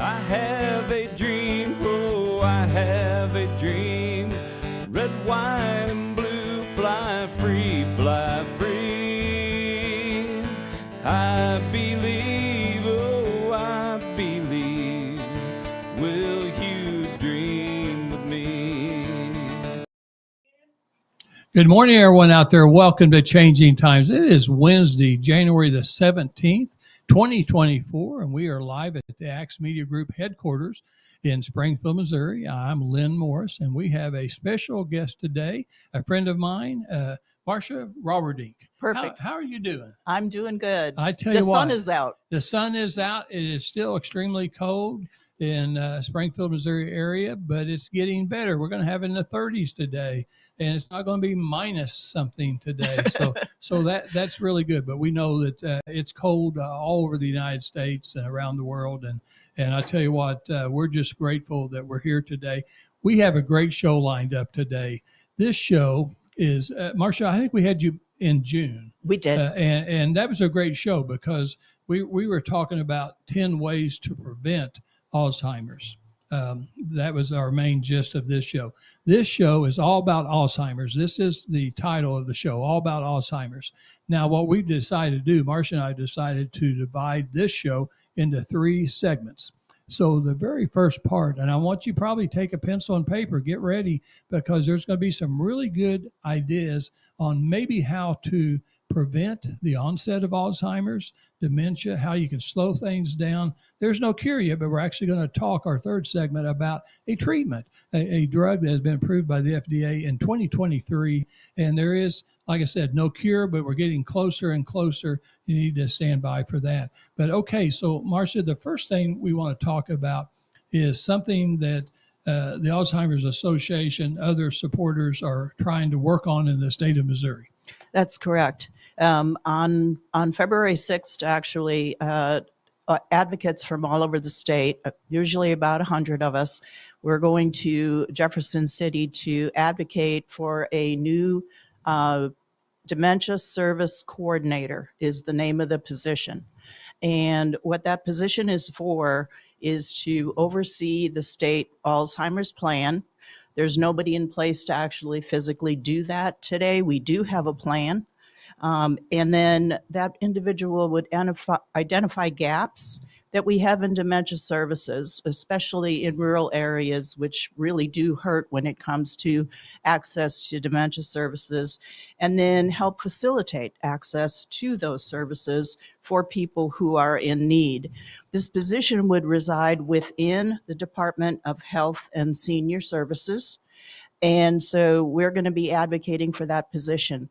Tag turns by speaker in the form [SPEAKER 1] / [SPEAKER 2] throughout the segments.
[SPEAKER 1] I have a dream, oh, I have a dream. Red, white, and blue, fly free, fly free. I believe, oh, I believe. Will you dream with me?
[SPEAKER 2] Good morning, everyone out there. Welcome to Changing Times. It is Wednesday, January the 17th, 2024, and we are live at the Axe Media Group headquarters in Springfield, Missouri. I'm Lynn Morris, and we have a special guest today, a friend of mine, Marcia Roberdink.
[SPEAKER 3] Perfect.
[SPEAKER 2] How are you doing?
[SPEAKER 3] I'm doing good.
[SPEAKER 2] I tell you what.
[SPEAKER 3] The sun is out.
[SPEAKER 2] The sun is out. It is still extremely cold in Springfield, Missouri area, but it's getting better. We're going to have it in the 30s today, and it's not going to be minus something today. So that's really good. But we know that it's cold all over the United States and around the world. And I tell you what, we're just grateful that we're here today. We have a great show lined up today. This show is, Marcia, I think we had you in June.
[SPEAKER 3] We did.
[SPEAKER 2] And that was a great show because we were talking about 10 ways to prevent Alzheimer's. That was our main gist of this show. This show is all about Alzheimer's. This is the title of the show, all about Alzheimer's. Now, what we decided to do, Marcia and I decided to divide this show into 3 segments. So the very first part, and I want you probably take a pencil and paper, get ready, because there's going to be some really good ideas on maybe how to prevent the onset of Alzheimer's, dementia, how you can slow things down. There's no cure yet, but we're actually going to talk our third segment about a treatment, a drug that has been approved by the FDA in 2023. And there is, like I said, no cure, but we're getting closer and closer. You need to stand by for that. But okay, so Marcia, the first thing we want to talk about is something that the Alzheimer's Association, other supporters are trying to work on in the state of Missouri.
[SPEAKER 3] That's correct. On February 6th, actually, advocates from all over the state, usually about 100 of us, we're going to Jefferson City to advocate for a new dementia service coordinator is the name of the position. And what that position is for is to oversee the state Alzheimer's plan. There's nobody in place to actually physically do that today. We do have a plan. And then that individual would identify gaps that we have in dementia services, especially in rural areas, which really do hurt when it comes to access to dementia services, and then help facilitate access to those services for people who are in need. This position would reside within the Department of Health and Senior Services. And so we're going to be advocating for that position.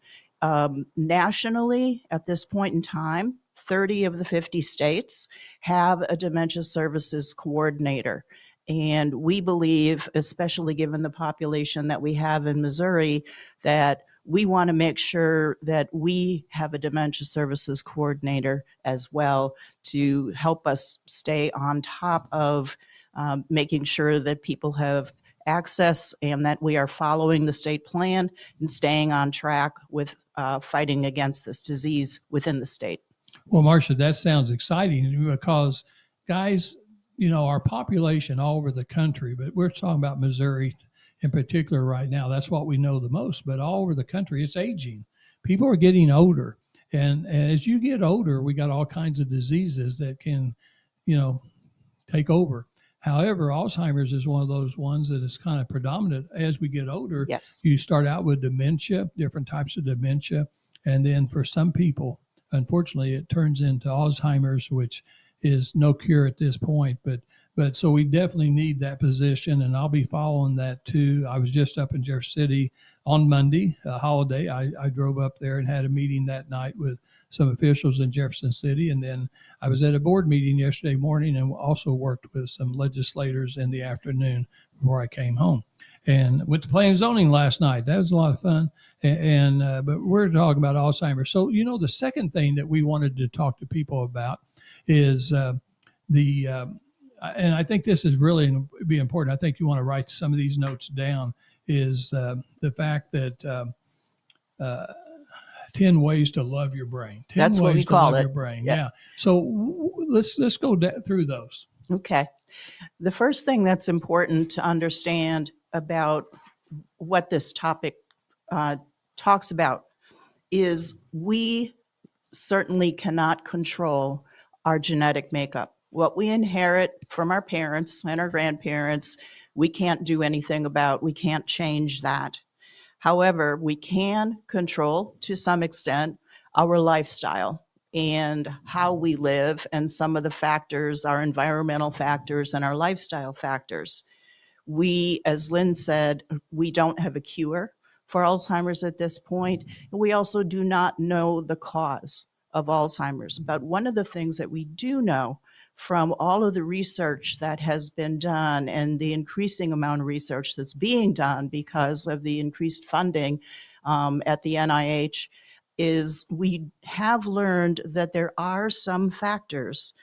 [SPEAKER 3] Nationally, at this point in time, 30 of the 50 states have a dementia services coordinator. And we believe, especially given the population that we have in Missouri, that we want to make sure that we have a dementia services coordinator as well to help us stay on top of making sure that people have access and that we are following the state plan and staying on track with fighting against this disease within the state.
[SPEAKER 2] Well, Marcia, that sounds exciting because, guys, you know, our population all over the country, but we're talking about Missouri in particular right now. That's what we know the most, but all over the country, it's aging. People are getting older. And as you get older, we got all kinds of diseases that can, you know, take over. However, Alzheimer's is one of those ones that is kind of predominant as we get older.
[SPEAKER 3] Yes.
[SPEAKER 2] You start out with dementia, different types of dementia. And then for some people, unfortunately, it turns into Alzheimer's, which is no cure at this point. But so we definitely need that position, and I'll be following that too. I was just up in Jefferson City on Monday, a holiday. I drove up there and had a meeting that night with some officials in Jefferson City, and then I was at a board meeting yesterday morning and also worked with some legislators in the afternoon before I came home. And went to planning and zoning last night. That was a lot of fun. But we're talking about Alzheimer's. So, you know, the second thing that we wanted to talk to people about is and I think this is really be important. I think you want to write some of these notes down, is the fact that 10 ways to love your brain. 10
[SPEAKER 3] That's
[SPEAKER 2] ways
[SPEAKER 3] what we
[SPEAKER 2] to
[SPEAKER 3] call
[SPEAKER 2] love
[SPEAKER 3] it.
[SPEAKER 2] your brain.
[SPEAKER 3] Yeah.
[SPEAKER 2] Yeah. So let's go through those.
[SPEAKER 3] Okay. The first thing that's important to understand about what this topic talks about is we certainly cannot control our genetic makeup. What we inherit from our parents and our grandparents, we can't do anything about. We can't change that. However, we can control, to some extent, our lifestyle and how we live, and some of the factors, our environmental factors and our lifestyle factors. We, as Lynn said, we don't have a cure for Alzheimer's at this point. We also do not know the cause of Alzheimer's. But one of the things that we do know from all of the research that has been done and the increasing amount of research that's being done because of the increased funding at the NIH is we have learned that there are some factors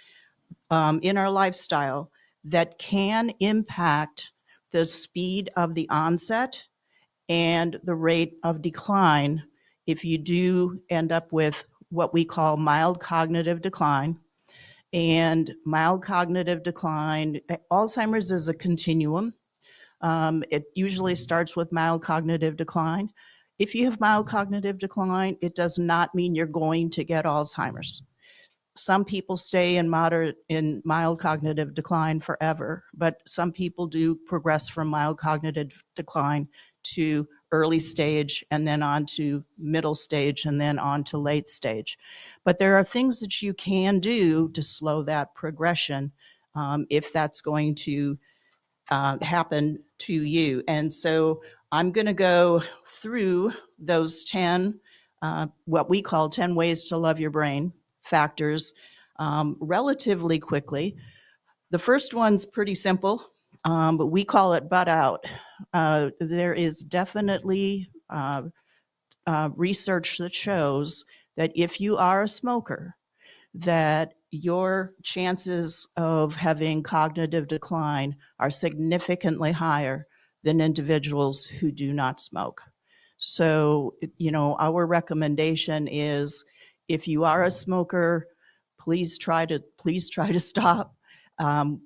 [SPEAKER 3] in our lifestyle that can impact the speed of the onset and the rate of decline if you do end up with what we call mild cognitive decline. And mild cognitive decline, Alzheimer's is a continuum. It usually starts with mild cognitive decline. If you have mild cognitive decline, it does not mean you're going to get Alzheimer's. Some people stay in mild cognitive decline forever, but some people do progress from mild cognitive decline to early stage and then on to middle stage and then on to late stage. But there are things that you can do to slow that progression if that's going to happen to you. And so I'm going to go through those 10, what we call 10 ways to love your brain factors relatively quickly. The first one's pretty simple, but we call it butt out. There is definitely research that shows that if you are a smoker, that your chances of having cognitive decline are significantly higher than individuals who do not smoke. So, our recommendation is if you are a smoker, please try to stop.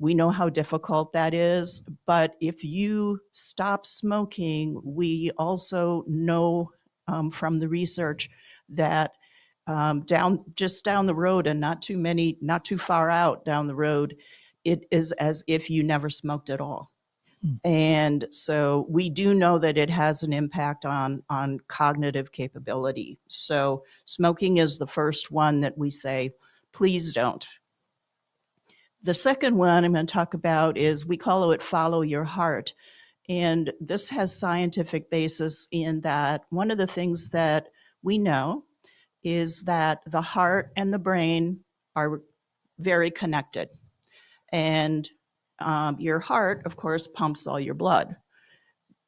[SPEAKER 3] We know how difficult that is, but if you stop smoking, we also know from the research that down the road and not too far out down the road, it is as if you never smoked at all. And so we do know that it has an impact on cognitive capability. So smoking is the first one that we say, please don't. The second one I'm going to talk about is, we call it follow your heart. And this has scientific basis in that one of the things that we know is that the heart and the brain are very connected. And your heart, of course, pumps all your blood.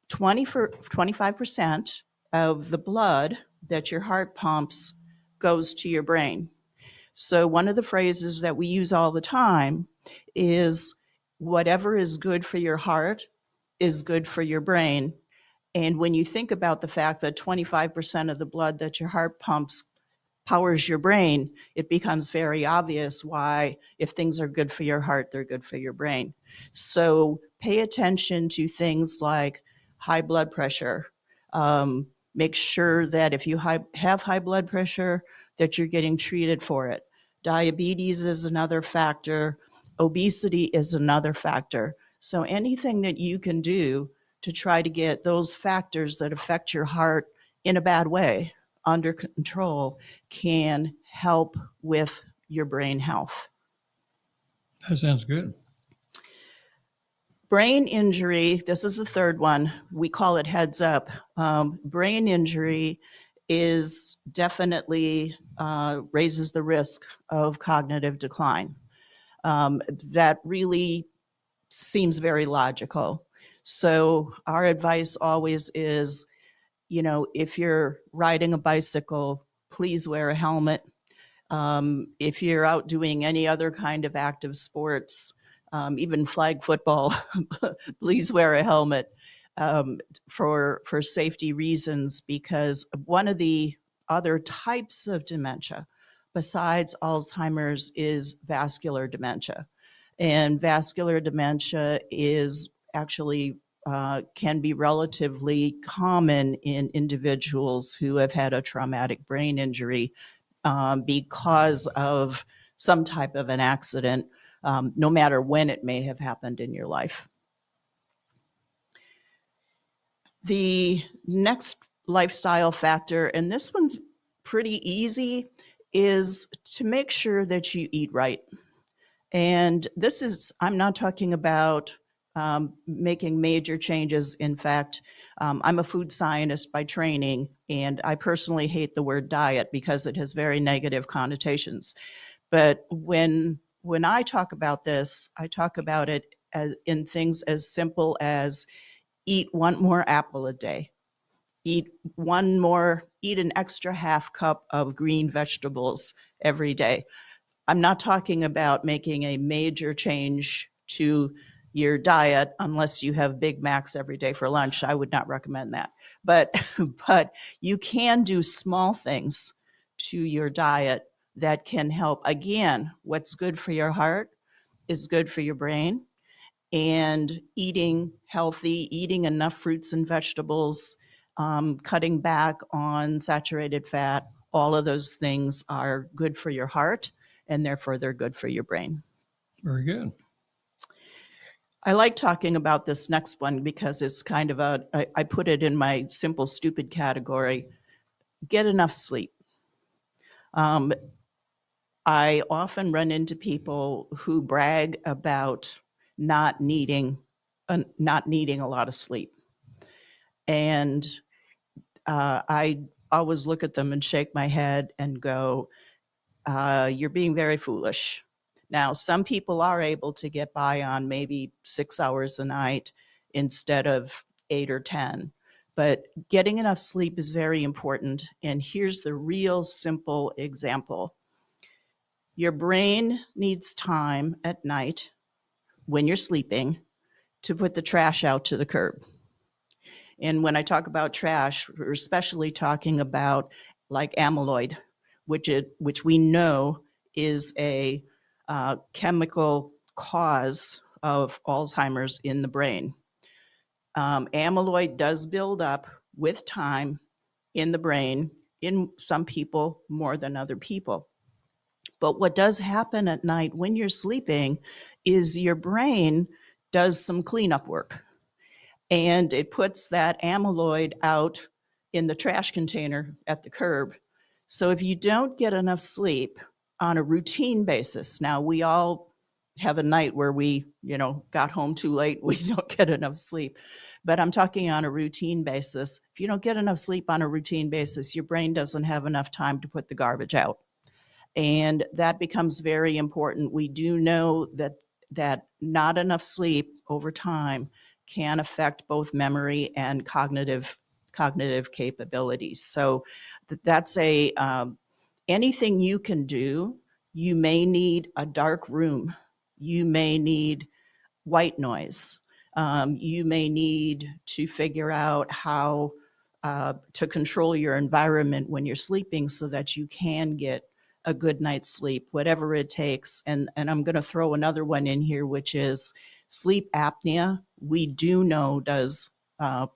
[SPEAKER 3] 25% of the blood that your heart pumps goes to your brain. So one of the phrases that we use all the time is, whatever is good for your heart is good for your brain. And when you think about the fact that 25% of the blood that your heart pumps powers your brain, it becomes very obvious why, if things are good for your heart, they're good for your brain. So pay attention to things like high blood pressure. Make sure that if you have high blood pressure, that you're getting treated for it. Diabetes is another factor. Obesity is another factor. So anything that you can do to try to get those factors that affect your heart in a bad way under control can help with your brain health.
[SPEAKER 2] That sounds good.
[SPEAKER 3] Brain injury, this is the third one. We call it heads up. Brain injury is definitely raises the risk of cognitive decline. That really seems very logical. So our advice always is, if you're riding a bicycle, please wear a helmet. If you're out doing any other kind of active sports, even flag football, please wear a helmet for safety reasons, because one of the other types of dementia besides Alzheimer's is vascular dementia. And vascular dementia is actually can be relatively common in individuals who have had a traumatic brain injury because of some type of an accident, no matter when it may have happened in your life. The next lifestyle factor, and this one's pretty easy, is to make sure that you eat right. And this is, I'm not talking about making major changes. In fact, I'm a food scientist by training, and I personally hate the word diet because it has very negative connotations. But when I talk about this, I talk about it as, in things as simple as eat one more apple a day, eat an extra half cup of green vegetables every day. I'm not talking about making a major change to your diet unless you have Big Macs every day for lunch. I would not recommend that. But you can do small things to your diet that can help. Again, what's good for your heart is good for your brain. And eating healthy, eating enough fruits and vegetables, cutting back on saturated fat, all of those things are good for your heart, and therefore they're good for your brain.
[SPEAKER 2] Very good.
[SPEAKER 3] I like talking about this next one because it's kind of I put it in my simple, stupid category. Get enough sleep. I often run into people who brag about not needing a lot of sleep. And I always look at them and shake my head and go, you're being very foolish. Now, some people are able to get by on maybe 6 hours a night instead of 8 or 10. But getting enough sleep is very important. And here's the real simple example. Your brain needs time at night when you're sleeping to put the trash out to the curb. And when I talk about trash, we're especially talking about like amyloid, which we know is a chemical cause of Alzheimer's in the brain. Amyloid does build up with time in the brain, in some people more than other people. But what does happen at night when you're sleeping is your brain does some cleanup work, and it puts that amyloid out in the trash container at the curb. So if you don't get enough sleep on a routine basis, now we all have a night where we, got home too late, we don't get enough sleep. But I'm talking on a routine basis. If you don't get enough sleep on a routine basis, your brain doesn't have enough time to put the garbage out. And that becomes very important. We do know that not enough sleep over time can affect both memory and cognitive capabilities. So that's anything you can do. You may need a dark room. You may need white noise. You may need to figure out how to control your environment when you're sleeping so that you can get a good night's sleep, whatever it takes. And I'm going to throw another one in here, which is sleep apnea. We do know does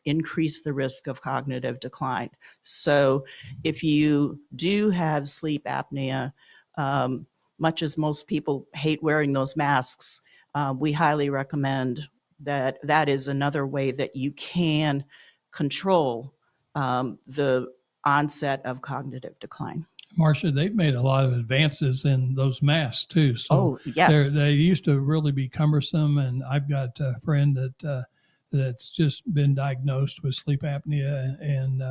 [SPEAKER 3] increase the risk of cognitive decline. So if you do have sleep apnea, much as most people hate wearing those masks, we highly recommend that is another way that you can control the onset of cognitive decline.
[SPEAKER 2] Marcia, they've made a lot of advances in those masks too. So
[SPEAKER 3] yes,
[SPEAKER 2] they used to really be cumbersome, and I've got a friend that's just been diagnosed with sleep apnea, and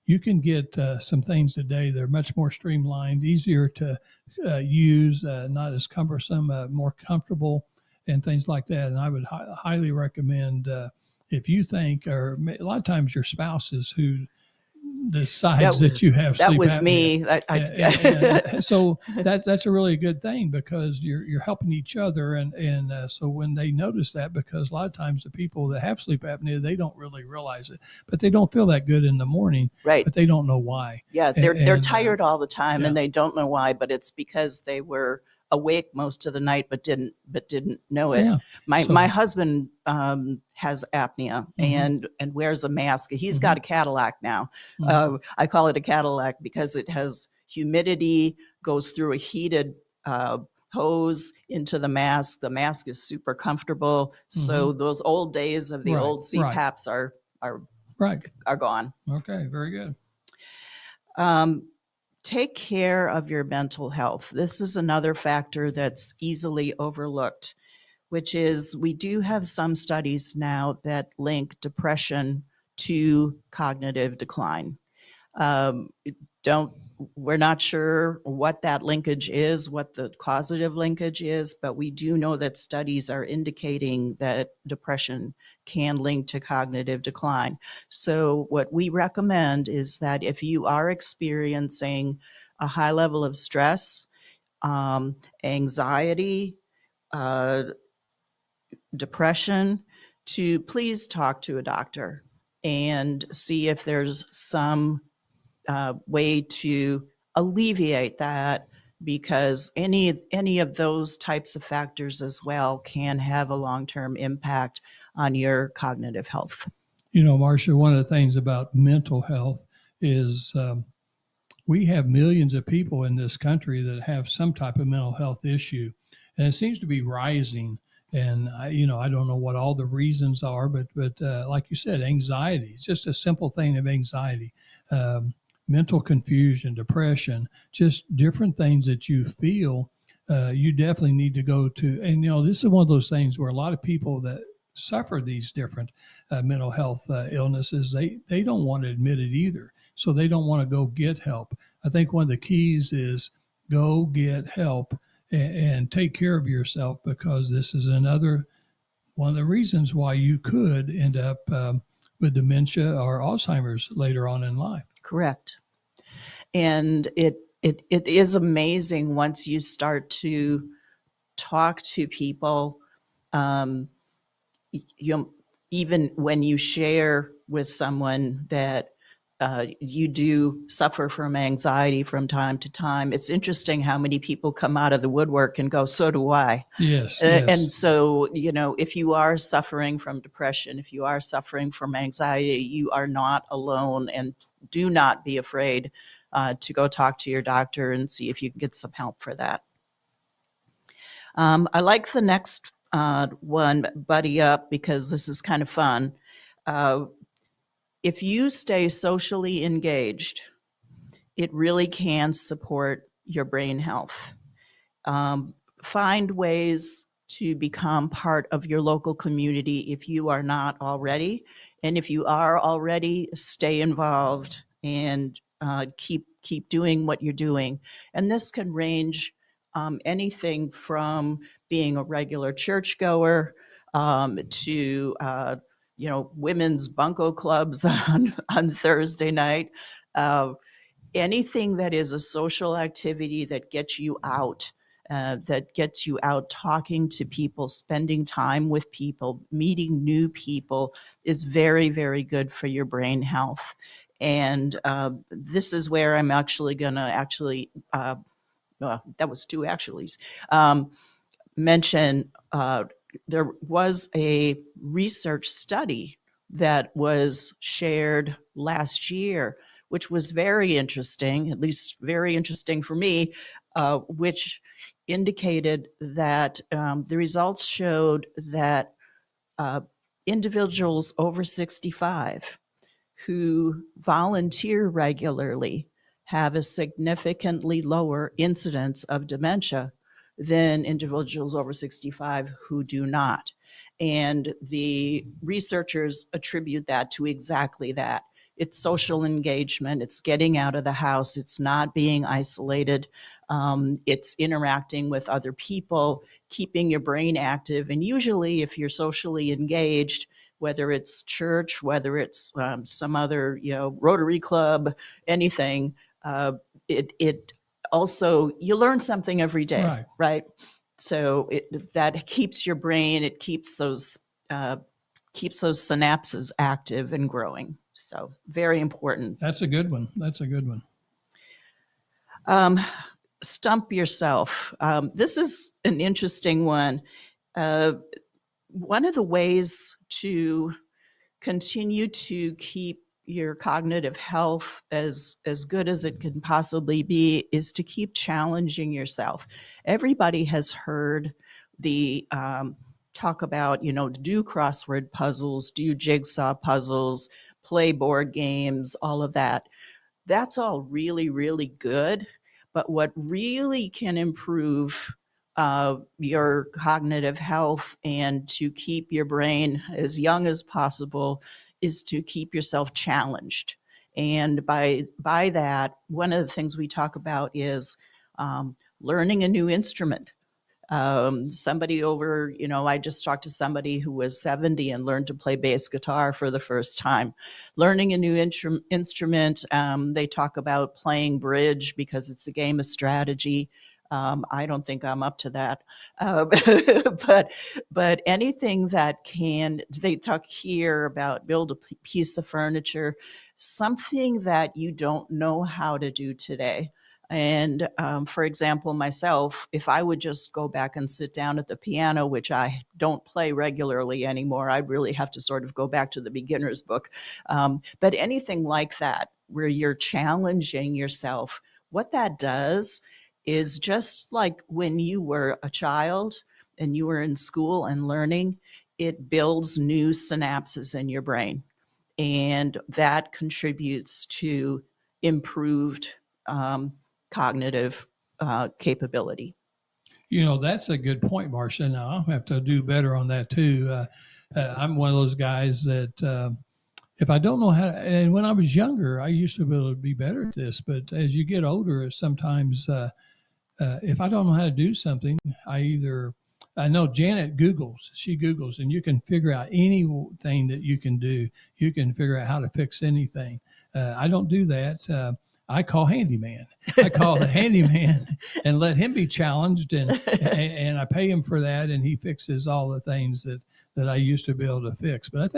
[SPEAKER 2] you can get some things today. They're much more streamlined, easier to use, not as cumbersome, more comfortable, and things like that. And I would highly recommend if you think, or a lot of times your spouse is who decides that you have sleep apnea.
[SPEAKER 3] That was me.
[SPEAKER 2] And so that's a really good thing because you're helping each other, and so when they notice that, because a lot of times the people that have sleep apnea, they don't really realize it, but they don't feel that good in the morning,
[SPEAKER 3] right?
[SPEAKER 2] But they don't know why.
[SPEAKER 3] Yeah, they're tired all the time, and they don't know why, but it's because they were awake most of the night, but didn't know it.
[SPEAKER 2] Yeah.
[SPEAKER 3] My husband has apnea
[SPEAKER 2] Mm-hmm.
[SPEAKER 3] and wears a mask. He's
[SPEAKER 2] Mm-hmm.
[SPEAKER 3] got a Cadillac now.
[SPEAKER 2] Mm-hmm.
[SPEAKER 3] I call it a Cadillac because it has humidity, goes through a heated hose into the mask. The mask is super comfortable. So
[SPEAKER 2] Mm-hmm.
[SPEAKER 3] those old days of the
[SPEAKER 2] Right.
[SPEAKER 3] old CPAPs are
[SPEAKER 2] Right.
[SPEAKER 3] gone.
[SPEAKER 2] Okay. Very good.
[SPEAKER 3] Take care of your mental health. This is another factor that's easily overlooked, which is we do have some studies now that link depression to cognitive decline. Um, don't We're not sure what that linkage is, what the causative linkage is, but we do know that studies are indicating that depression can link to cognitive decline. So what we recommend is that if you are experiencing a high level of stress, anxiety, uh, depression, to please talk to a doctor and see if there's some way to alleviate that, because any of those types of factors as well can have a long-term impact on your cognitive health.
[SPEAKER 2] Marcia, one of the things about mental health is we have millions of people in this country that have some type of mental health issue, and it seems to be rising. And I don't know what all the reasons are, but like you said, anxiety. It's just a simple thing of anxiety, mental confusion, depression, just different things that you feel. You definitely need to go to. And this is one of those things where a lot of people that suffer these different mental health illnesses, they don't want to admit it either. So they don't want to go get help. I think one of the keys is go get help and take care of yourself, because this is another one of the reasons why you could end up with dementia or Alzheimer's later on in life.
[SPEAKER 3] Correct. And it is amazing once you start to talk to people, even when you share with someone that you do suffer from anxiety from time to time. It's interesting how many people come out of the woodwork and go, so do I.
[SPEAKER 2] Yes.
[SPEAKER 3] And so, if you are suffering from depression, if you are suffering from anxiety, you are not alone, and do not be afraid to go talk to your doctor and see if you can get some help for that. I like the next one, Buddy Up, because this is kind of fun. If you stay socially engaged, it really can support your brain health. Find ways to become part of your local community if you are not already. And if you are already, stay involved and keep doing what you're doing. And this can range anything from being a regular churchgoer to women's bunco clubs on Thursday night. Anything that is a social activity that gets you out, talking to people, spending time with people, meeting new people, is very, very good for your brain health. And this is where I'm actually going to that was two actuallys. Mention there was a research study that was shared last year, which was very interesting, at least very interesting for me, which indicated that the results showed that individuals over 65 who volunteer regularly have a significantly lower incidence of dementia than individuals over 65 who do not. And the researchers attribute that to exactly that. It's social engagement, it's getting out of the house, it's not being isolated, it's interacting with other people, keeping your brain active. And usually, if you're socially engaged, whether it's church, whether it's some other, Rotary Club, anything, it also, you learn something every day, right? So that keeps your brain, it keeps those synapses active and growing. So very important.
[SPEAKER 2] That's a good one.
[SPEAKER 3] Stump yourself. This is an interesting one. Uh, One of the ways to continue to keep your cognitive health as good as it can possibly be is to keep challenging yourself. Everybody has heard the talk about, do crossword puzzles, do jigsaw puzzles, play board games, all of that. That's all really, really good. But what really can improve your cognitive health and to keep your brain as young as possible is to keep yourself challenged. And by that, one of the things we talk about is learning a new instrument. Somebody over, I just talked to somebody who was 70 and learned to play bass guitar for the first time. Learning a new instrument, they talk about playing bridge because it's a game of strategy. I don't think I'm up to that. But anything that they talk here about build a piece of furniture, something that you don't know how to do today. And for example, myself, if I would just go back and sit down at the piano, which I don't play regularly anymore, I'd really have to sort of go back to the beginner's book. But anything like that, where you're challenging yourself, what that does is just like when you were a child and you were in school and learning, it builds new synapses in your brain. And that contributes to improved cognitive capability.
[SPEAKER 2] That's a good point, Marcia. Now I'll have to do better on that too. I'm one of those guys that if I don't know how to, and when I was younger, I used to be able to be better at this, but as you get older, sometimes if I don't know how to do something, I know Janet she Googles, and you can figure out anything that you can do. You can figure out how to fix anything. I don't do that. I call handyman. I call the handyman and let him be challenged, and I pay him for that, and he fixes all the things that I used to be able to fix. But I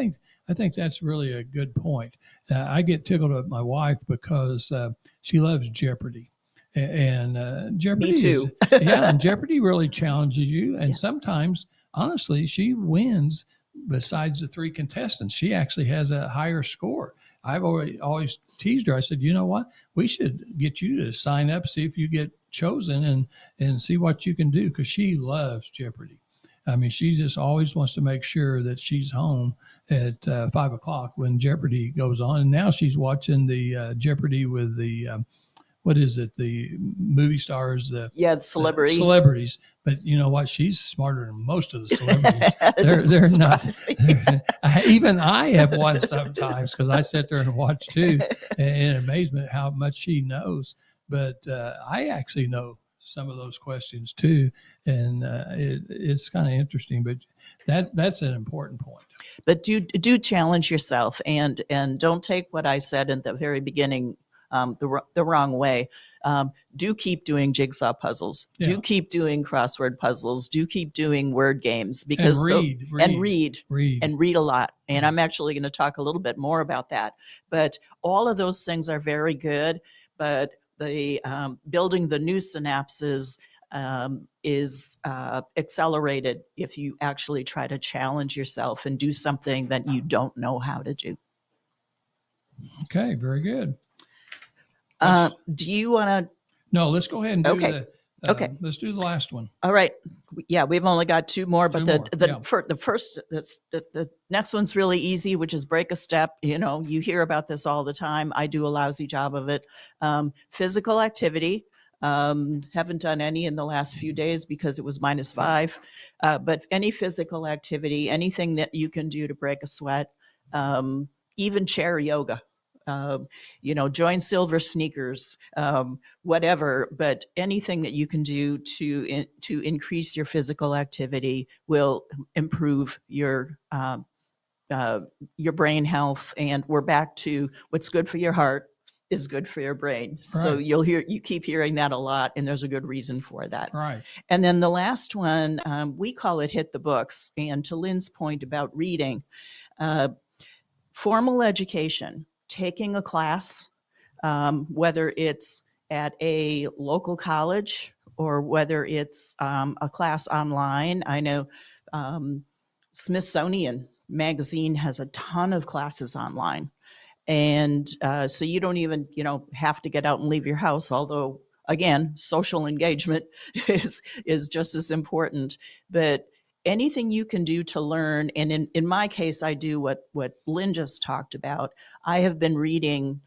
[SPEAKER 2] think that's really a good point. I get tickled at my wife because she loves Jeopardy. And Jeopardy,
[SPEAKER 3] Me too.
[SPEAKER 2] And Jeopardy really challenges you. And
[SPEAKER 3] Yes.
[SPEAKER 2] sometimes, honestly, she wins. Besides the three contestants, she actually has a higher score. I've always teased her. I said, you know what? We should get you to sign up, see if you get chosen, and see what you can do, because she loves Jeopardy. I mean, she just always wants to make sure that she's home at 5 o'clock when Jeopardy goes on. And now she's watching the Jeopardy with the what is it? The movie stars, celebrities. But you know what? She's smarter than most of the celebrities. They're not. Even I have one sometimes because I sit there and watch too, in amazement how much she knows. But I actually know some of those questions too, and it's kind of interesting. But that's an important point.
[SPEAKER 3] But do challenge yourself, and don't take what I said in the very beginning the wrong way. Do keep doing jigsaw puzzles. Yeah. Do keep doing crossword puzzles. Do keep doing word games, because
[SPEAKER 2] and
[SPEAKER 3] read a lot. And I'm actually going to talk a little bit more about that. But all of those things are very good. But the building the new synapses is accelerated if you actually try to challenge yourself and do something that you don't know how to do.
[SPEAKER 2] Okay, very good.
[SPEAKER 3] Do you want to?
[SPEAKER 2] No, let's go ahead and do
[SPEAKER 3] okay.
[SPEAKER 2] Let's do the last one.
[SPEAKER 3] All right. Yeah, we've only got two more, but
[SPEAKER 2] the
[SPEAKER 3] first, the next one's really easy, which is break a step. You hear about this all the time. I do a lousy job of it. Physical activity. Haven't done any in the last few days because it was -5. But any physical activity, anything that you can do to break a sweat, even chair yoga. Join Silver Sneakers, whatever, but anything that you can do to increase your physical activity will improve your brain health. And we're back to what's good for your heart is good for your brain. Right. So you keep hearing that a lot, and there's a good reason for that.
[SPEAKER 2] Right.
[SPEAKER 3] And then the last one, we call it hit the books. And to Lynn's point about reading, formal education, taking a class, whether it's at a local college or whether it's a class online. I know Smithsonian Magazine has a ton of classes online. And so you don't even, have to get out and leave your house, although, again, social engagement is just as important. But anything you can do to learn, and in my case, I do what Lynn just talked about. I have been reading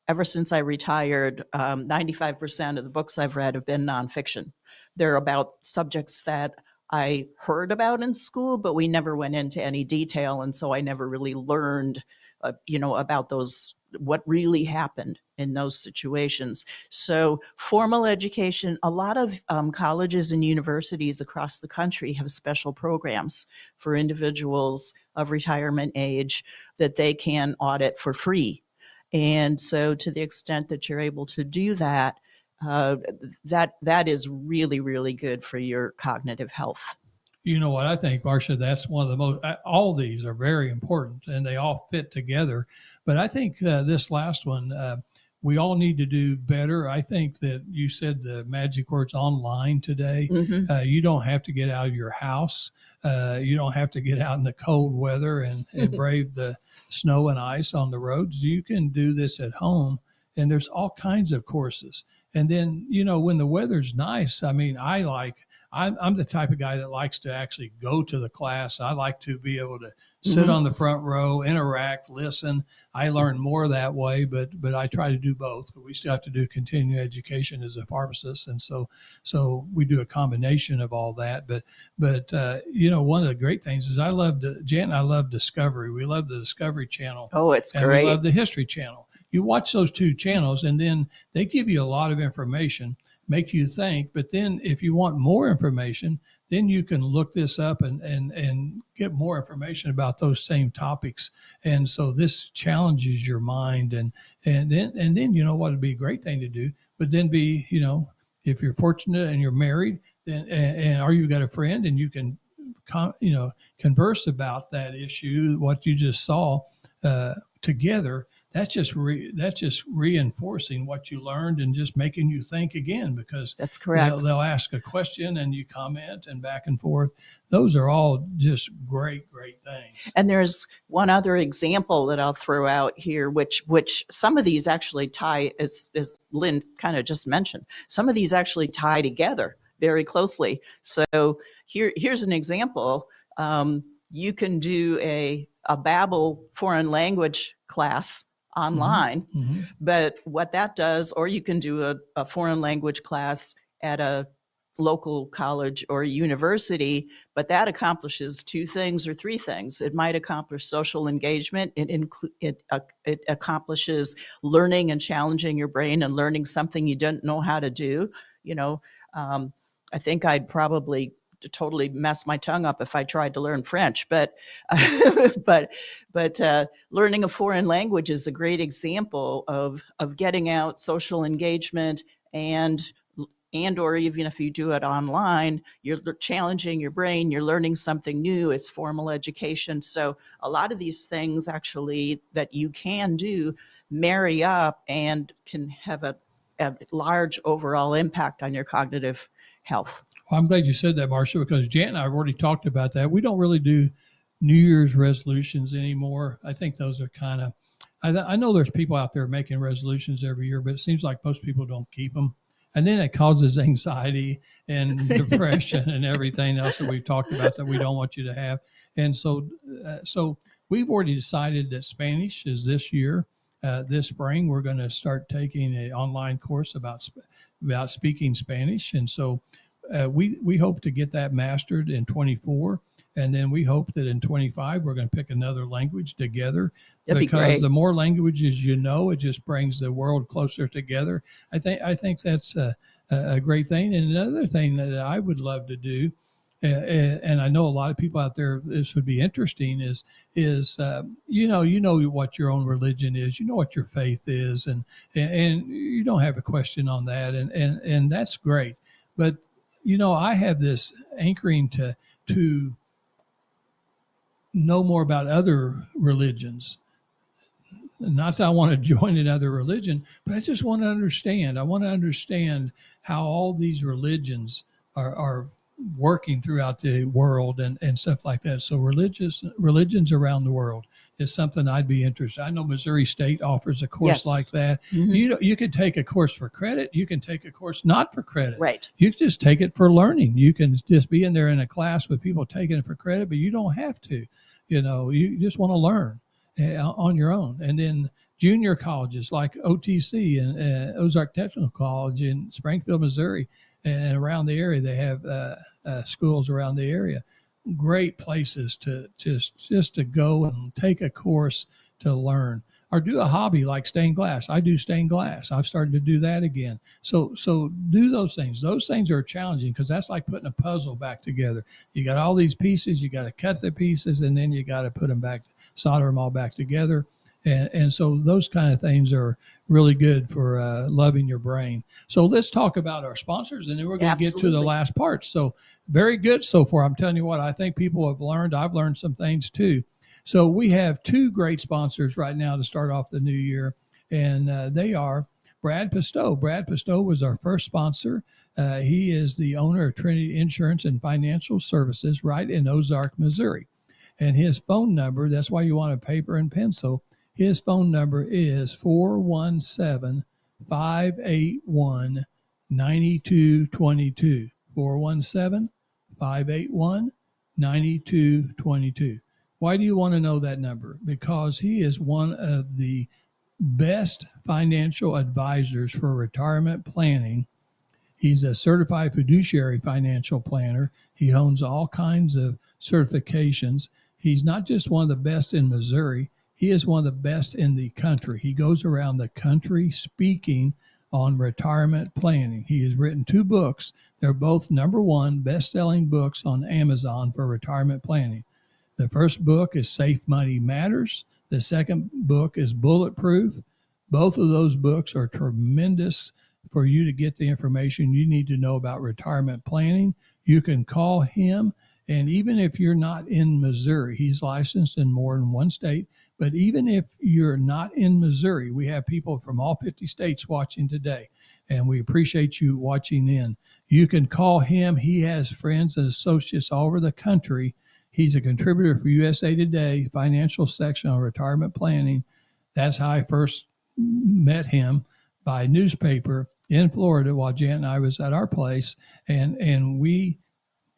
[SPEAKER 3] ever since I retired. 95% of the books I've read have been nonfiction. They're about subjects that I heard about in school, but we never went into any detail. And so I never really learned, about those, what really happened in those situations. So formal education, a lot of colleges and universities across the country have special programs for individuals of retirement age that they can audit for free. And so to the extent that you're able to do that, that is really, really good for your cognitive health.
[SPEAKER 2] You know what I think, Marcia? That's one of the most. All these are very important, and they all fit together. But I think this last one, we all need to do better. I think that you said the magic words online today.
[SPEAKER 3] Mm-hmm.
[SPEAKER 2] You don't have to get out of your house. You don't have to get out in the cold weather and brave the snow and ice on the roads. You can do this at home, and there's all kinds of courses. And then, when the weather's nice, I mean, I'm the type of guy that likes to actually go to the class. I like to be able to sit
[SPEAKER 3] Mm-hmm.
[SPEAKER 2] on the front row, interact, listen. I learn more that way, but I try to do both. But we still have to do continuing education as a pharmacist, and so we do a combination of all that. But one of the great things is Jan and I love Discovery. We love the Discovery Channel.
[SPEAKER 3] Oh, it's
[SPEAKER 2] and
[SPEAKER 3] great.
[SPEAKER 2] We love the History Channel. You watch those two channels, and then they give you a lot of information, make you think. But then if you want more information, then you can look this up and get more information about those same topics. And so this challenges your mind. And then you know what would be a great thing to do, but then if you're fortunate and you're married, then or you got a friend and you can converse about that issue, what you just saw together. That's just reinforcing what you learned and just making you think again, because
[SPEAKER 3] That's correct.
[SPEAKER 2] They'll ask a question and you comment and back and forth. Those are all just great things.
[SPEAKER 3] And there's one other example that I'll throw out here, which some of these actually tie, as Lynn kind of just mentioned, some of these actually tie together very closely. So here's an example. You can do a Babbel foreign language class online,
[SPEAKER 2] Mm-hmm.
[SPEAKER 3] but what that does, or you can do a foreign language class at a local college or university, but that accomplishes two things or three things. It might accomplish social engagement. It accomplishes learning and challenging your brain and learning something you didn't know how to do. I think I'd probably totally mess my tongue up if I tried to learn French, but learning a foreign language is a great example of getting out, social engagement, and or even if you do it online, you're challenging your brain, you're learning something new, it's formal education. So a lot of these things actually that you can do marry up and can have a large overall impact on your cognitive health.
[SPEAKER 2] Well, I'm glad you said that, Marcia, because Jan and I have already talked about that. We don't really do New Year's resolutions anymore. I think those are kind of, I know there's people out there making resolutions every year, but it seems like most people don't keep them. And then it causes anxiety and depression and everything else that we've talked about that we don't want you to have. And so we've already decided that Spanish is this year. This spring, we're going to start taking an online course about speaking Spanish. And so we hope to get that mastered in 24. And then we hope that in 25, we're going to pick another language together.
[SPEAKER 3] That'd be great.
[SPEAKER 2] Because the more languages it just brings the world closer together. I think that's a great thing. And another thing that I would love to do, and I know a lot of people out there, this would be interesting, is you know what your own religion is, you know what your faith is, and you don't have a question on that, and that's great. But I have this anchoring to know more about other religions. not that I want to join another religion, but I just want to understand. I want to understand how all these religions are working throughout the world and stuff like that. So religions around the world is something I'd be interested. I know Missouri State offers a course
[SPEAKER 3] Yes.
[SPEAKER 2] like that. You can take a course for credit. You can take a course not for credit.
[SPEAKER 3] Right.
[SPEAKER 2] You can just take it for learning. You can just be in there in a class with people taking it for credit, but you don't have to. You just want to learn on your own. And then junior colleges like OTC and Ozark Technical College in Springfield, Missouri, and around the area, they have schools around the area. Great places to just to go and take a course to learn, or do a hobby like stained glass. I do stained glass. I've started to do that again. So do those things. Those things are challenging because that's like putting a puzzle back together. You got all these pieces. You got to cut the pieces, and then you got to put them back, solder them all back together. And so those kind of things are really good for loving your brain. So let's talk about our sponsors, and then we're going to get to the last part. So very good so far. I'm telling you what, I think people have learned. I've learned some things too. So we have two great sponsors right now to start off the new year, and they are Brad Pistow. Brad Pistow was our first sponsor. He is the owner of Trinity Insurance and Financial Services right in Ozark, Missouri. And his phone number, that's why you want a paper and pencil, his phone number is 417-581-9222. 417-581-9222. Why do you want to know that number? Because he is one of the best financial advisors for retirement planning. He's a certified fiduciary financial planner. He owns all kinds of certifications. He's not just one of the best in Missouri. He is one of the best in the country. He goes around the country speaking on retirement planning. He has written 2 books. They're both #1 best-selling books on Amazon for retirement planning. The first book is Safe Money Matters. The second book is Bulletproof. Both of those books are tremendous for you to get the information you need to know about retirement planning. You can call him, and even if you're not in Missouri, he's licensed in more than 1 state. But even if you're not in Missouri, we have people from all 50 states watching today, and we appreciate you watching in. You can call him. He has friends and associates all over the country. He's a contributor for USA Today financial section on retirement planning. That's how I first met him, by newspaper in Florida while Jan and I was at our place, and we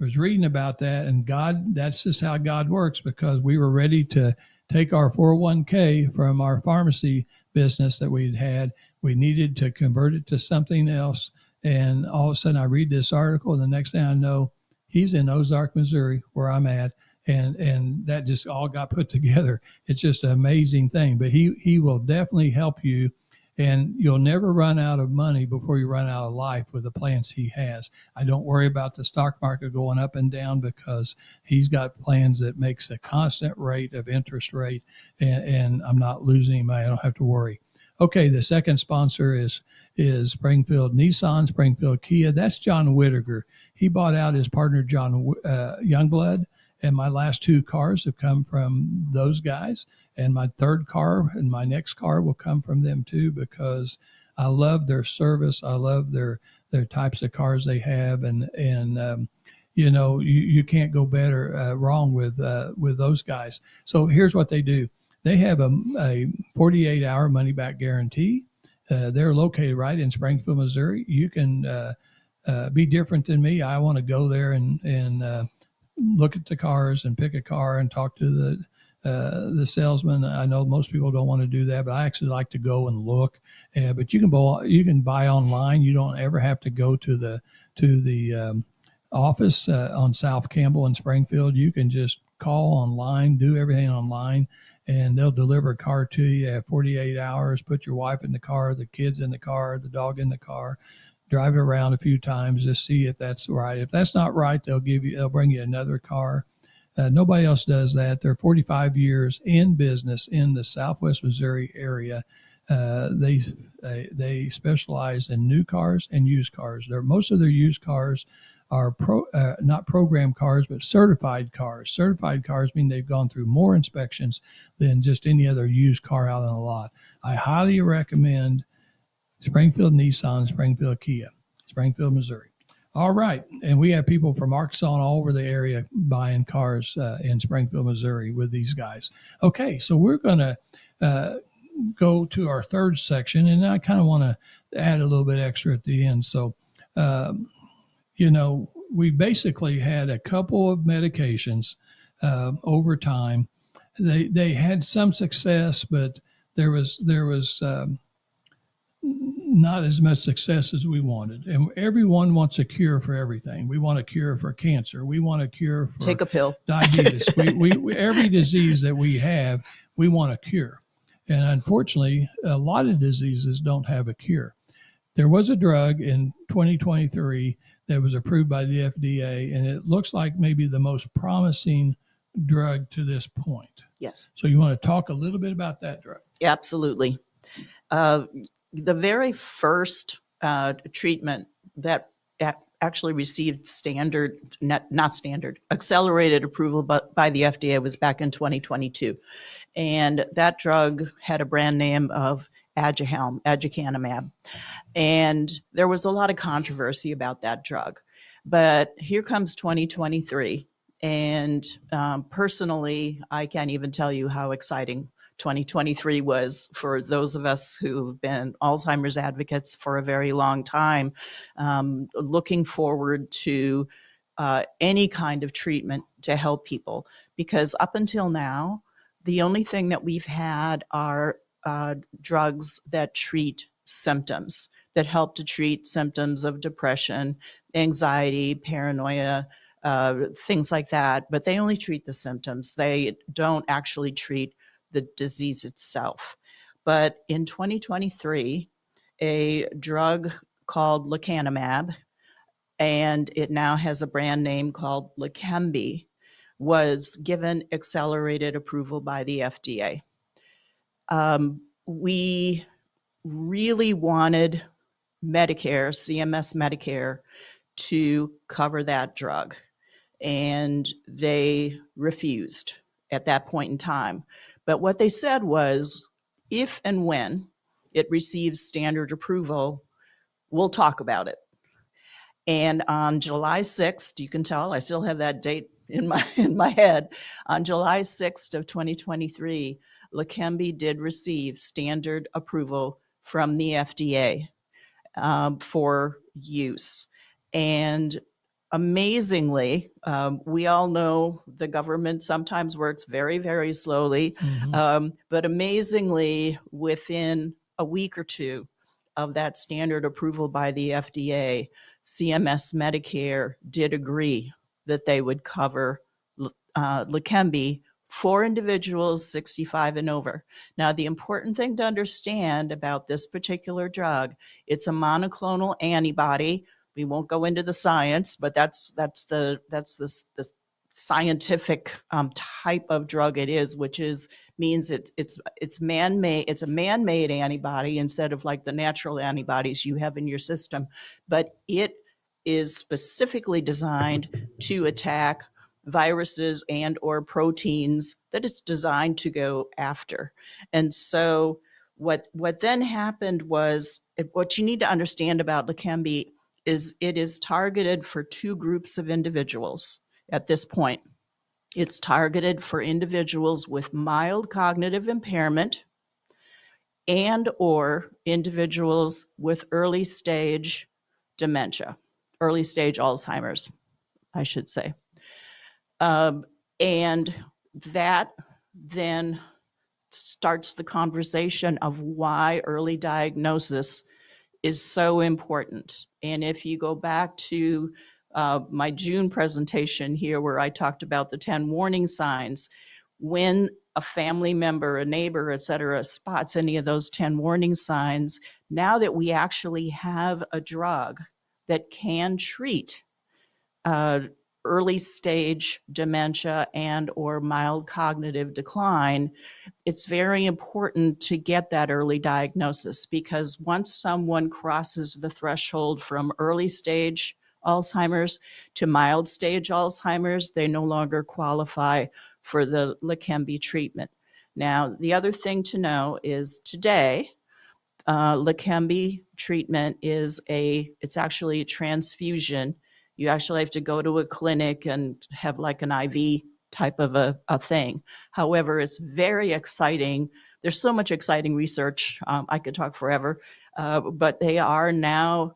[SPEAKER 2] was reading about that, and God, that's just how God works, because we were ready to take our 401k from our pharmacy business that we'd had. We needed to convert it to something else. And all of a sudden I read this article, and the next thing I know, he's in Ozark, Missouri, where I'm at. And that just all got put together. It's just an amazing thing. But he will definitely help you. And you'll never run out of money before you run out of life with the plans he has. I don't worry about the stock market going up and down, because he's got plans that makes a constant rate of interest rate, and I'm not losing any money. I don't have to worry. Okay, the second sponsor is Springfield Nissan, Springfield Kia. That's John Whittaker. He bought out his partner, John Youngblood, and my last 2 cars have come from those guys. And my third car and my next car will come from them too, because I love their service. I love their types of cars they have, and you can't go better wrong with those guys. So here's what they do. They have a 48-hour money back guarantee. They're located right in Springfield, Missouri. You can be different than me. I want to go there and look at the cars and pick a car and talk to the salesman. I know most people don't want to do that, but I actually like to go and look. But you can buy online. You don't ever have to go to the office on South Campbell in Springfield. You can just call online, do everything online, and they'll deliver a car to you at 48 hours. Put your wife in the car, the kids in the car, the dog in the car. Drive it around a few times, just see if that's right. If that's not right, they'll bring you another car. Nobody else does that. They're 45 years in business in the Southwest Missouri area. They specialize in new cars and used cars. Most of their used cars are not program cars, but certified cars. Certified cars mean they've gone through more inspections than just any other used car out on the lot. I highly recommend Springfield Nissan, Springfield Kia, Springfield, Missouri. All right. And we have people from Arkansas and all over the area buying cars in Springfield, Missouri with these guys. Okay. So we're going to go to our third section, and I kind of want to add a little bit extra at the end. So, we basically had a couple of medications over time. They had some success, but there was not as much success as we wanted. And everyone wants a cure for everything. We want a cure for cancer. We want a cure for
[SPEAKER 3] take a pill.
[SPEAKER 2] Diabetes. we every disease that we have, we want a cure. And unfortunately, a lot of diseases don't have a cure. There was a drug in 2023 that was approved by the FDA, and it looks like maybe the most promising drug to this point.
[SPEAKER 3] Yes.
[SPEAKER 2] So you want to talk a little bit about that drug?
[SPEAKER 3] Absolutely. The very first treatment that actually received accelerated approval by the FDA was back in 2022. And that drug had a brand name of aducanumab. And there was a lot of controversy about that drug. But here comes 2023. And personally, I can't even tell you how exciting 2023 was for those of us who've been Alzheimer's advocates for a very long time, looking forward to any kind of treatment to help people. Because up until now, the only thing that we've had are drugs that treat symptoms, that help to treat symptoms of depression, anxiety, paranoia, things like that. But they only treat the symptoms. They don't actually treat the disease itself. But in 2023, a drug called lecanemab, and it now has a brand name called Leqembi, was given accelerated approval by the FDA. We really wanted Medicare, CMS Medicare, to cover that drug, and they refused at that point in time. But what they said was, if and when it receives standard approval, we'll talk about it. And on July 6th, you can tell I still have that date in my head. On July 6th of 2023, Leqembi did receive standard approval from the FDA for use. And amazingly, we all know the government sometimes works very, very slowly, but amazingly, within a week or two of that standard approval by the FDA, CMS Medicare did agree that they would cover Leqembi for individuals 65 and over. Now, the important thing to understand about this particular drug, it's a monoclonal antibody. We won't go into the science, but that's the scientific type of drug it is, which means it's man-made. It's a man-made antibody instead of like the natural antibodies you have in your system, but it is specifically designed to attack viruses and or proteins that it's designed to go after. And so what then happened was, what you need to understand about Leqembi is it is targeted for two groups of individuals at this point. It's targeted for individuals with mild cognitive impairment and or individuals with early stage dementia, early stage Alzheimer's, I should say. And that then starts the conversation of why early diagnosis is so important. And if you go back to my June presentation here, where I talked about the 10 warning signs, when a family member, a neighbor, et cetera, spots any of those 10 warning signs, now that we actually have a drug that can treat early stage dementia and or mild cognitive decline, it's very important to get that early diagnosis, because once someone crosses the threshold from early stage Alzheimer's to mild stage Alzheimer's, they no longer qualify for the Leqembi treatment. Now, the other thing to know is today, Leqembi treatment it's actually a transfusion. You actually have to go to a clinic and have like an IV type of a thing. However, it's very exciting. There's so much exciting research. I could talk forever, but they are now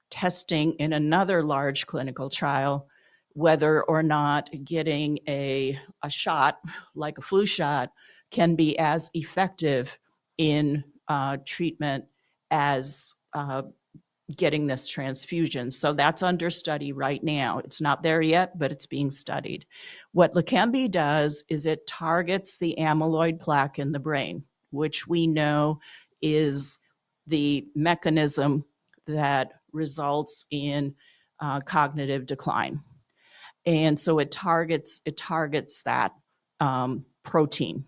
[SPEAKER 3] testing in another large clinical trial whether or not getting a shot, like a flu shot, can be as effective in treatment as getting this transfusion. So that's under study right now. It's not there yet, but it's being studied. What Leqembi does is it targets the amyloid plaque in the brain, which we know is the mechanism that results in cognitive decline. And so it targets that protein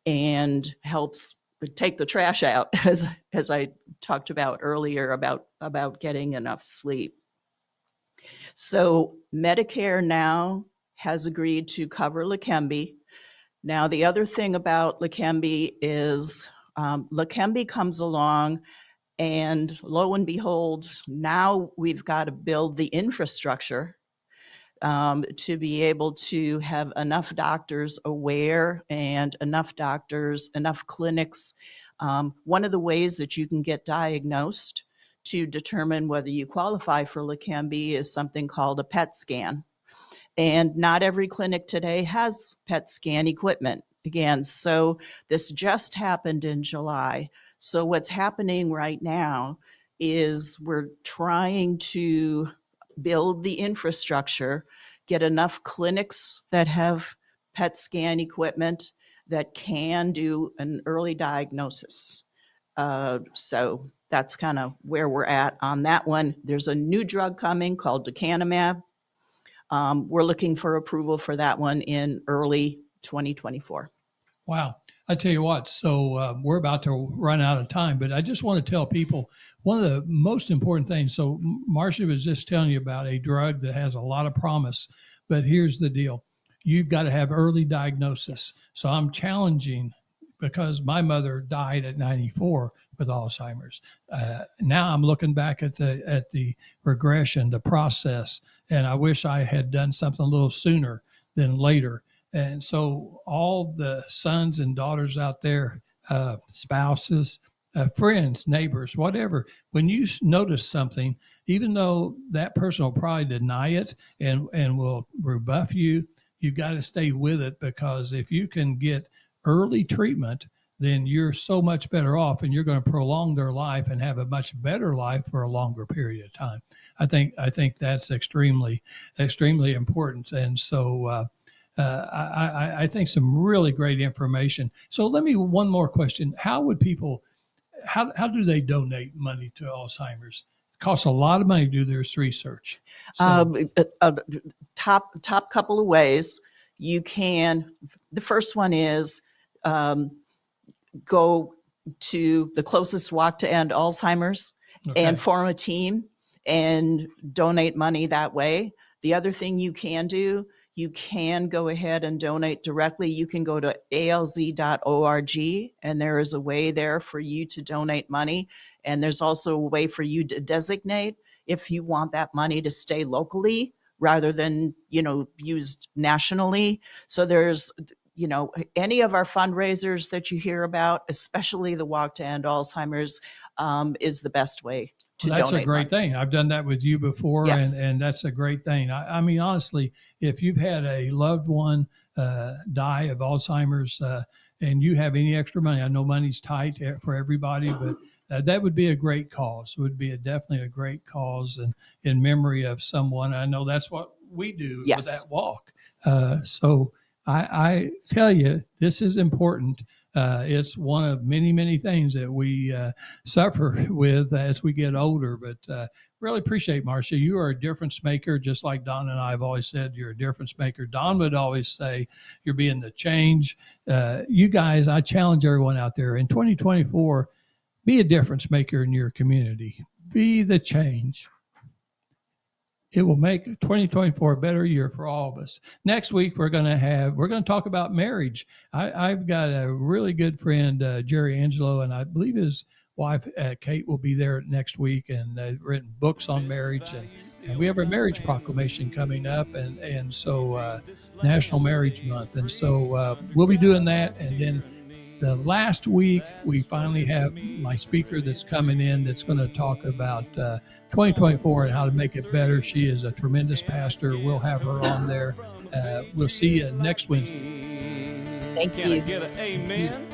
[SPEAKER 3] and helps take the trash out, as I talked about earlier about getting enough sleep. So Medicare now has agreed to cover Leqembi. Now, the other thing about Leqembi is Leqembi comes along, and lo and behold, now we've got to build the infrastructure to be able to have enough doctors aware and enough clinics. One of the ways that you can get diagnosed to determine whether you qualify for Leqembi is something called a PET scan. And not every clinic today has PET scan equipment. Again, so this just happened in July. So what's happening right now is we're trying to build the infrastructure, get enough clinics that have PET scan equipment that can do an early diagnosis. So that's kind of where we're at on that one. There's a new drug coming called lecanemab. We're looking for approval for that one in early 2024.
[SPEAKER 2] Wow. I tell you what, so we're about to run out of time, but I just want to tell people one of the most important things. So Marcia was just telling you about a drug that has a lot of promise, but here's the deal. You've got to have early diagnosis. So I'm challenging, because my mother died at 94 with Alzheimer's. Now I'm looking back at the regression, the process, and I wish I had done something a little sooner than later. And so all the sons and daughters out there, spouses, friends, neighbors, whatever, when you notice something, even though that person will probably deny it and will rebuff you, you've got to stay with it, because if you can get early treatment, then you're so much better off, and you're going to prolong their life and have a much better life for a longer period of time. I think that's extremely, extremely important. And so I think some really great information. So let me, one more question. How would people, how do they donate money to Alzheimer's? It costs a lot of money to do this research. So,
[SPEAKER 3] Top couple of ways you can. The first one is go to the closest walk to end Alzheimer's and form a team and donate money that way. The other thing you can do, you can go ahead and donate directly. You can go to alz.org, and there is a way there for you to donate money. And there's also a way for you to designate if you want that money to stay locally rather than, used nationally. So there's, any of our fundraisers that you hear about, especially the Walk to End Alzheimer's, is the best way to donate.
[SPEAKER 2] That's a great thing. I've done that with you before,
[SPEAKER 3] yes.
[SPEAKER 2] and that's a great thing. I mean, honestly, if you've had a loved one die of Alzheimer's and you have any extra money, I know money's tight for everybody, but that would be a great cause. It would be definitely a great cause, and in memory of someone. I know that's what we do
[SPEAKER 3] yes.
[SPEAKER 2] with that walk. So I tell you, this is important. It's one of many, many things that we suffer with as we get older. But really appreciate, Marcia. You are a difference maker, just like Don and I have always said. You're a difference maker. Don would always say you're being the change. You guys, I challenge everyone out there in 2024, be a difference maker in your community. Be the change. it will make 2024 a better year for all of us. Next week, we're going to talk about marriage. I've got a really good friend, Jerry Angelo, and I believe his wife, Kate, will be there next week, and they've written books on marriage. And we have a marriage proclamation coming up, and so National Marriage Month. And so we'll be doing that. And then the last week, we finally have my speaker that's coming in that's going to talk about 2024 and how to make it better. She is a tremendous pastor. We'll have her on there. We'll see you next Wednesday.
[SPEAKER 3] Thank
[SPEAKER 1] Can I
[SPEAKER 3] you.
[SPEAKER 1] get an amen?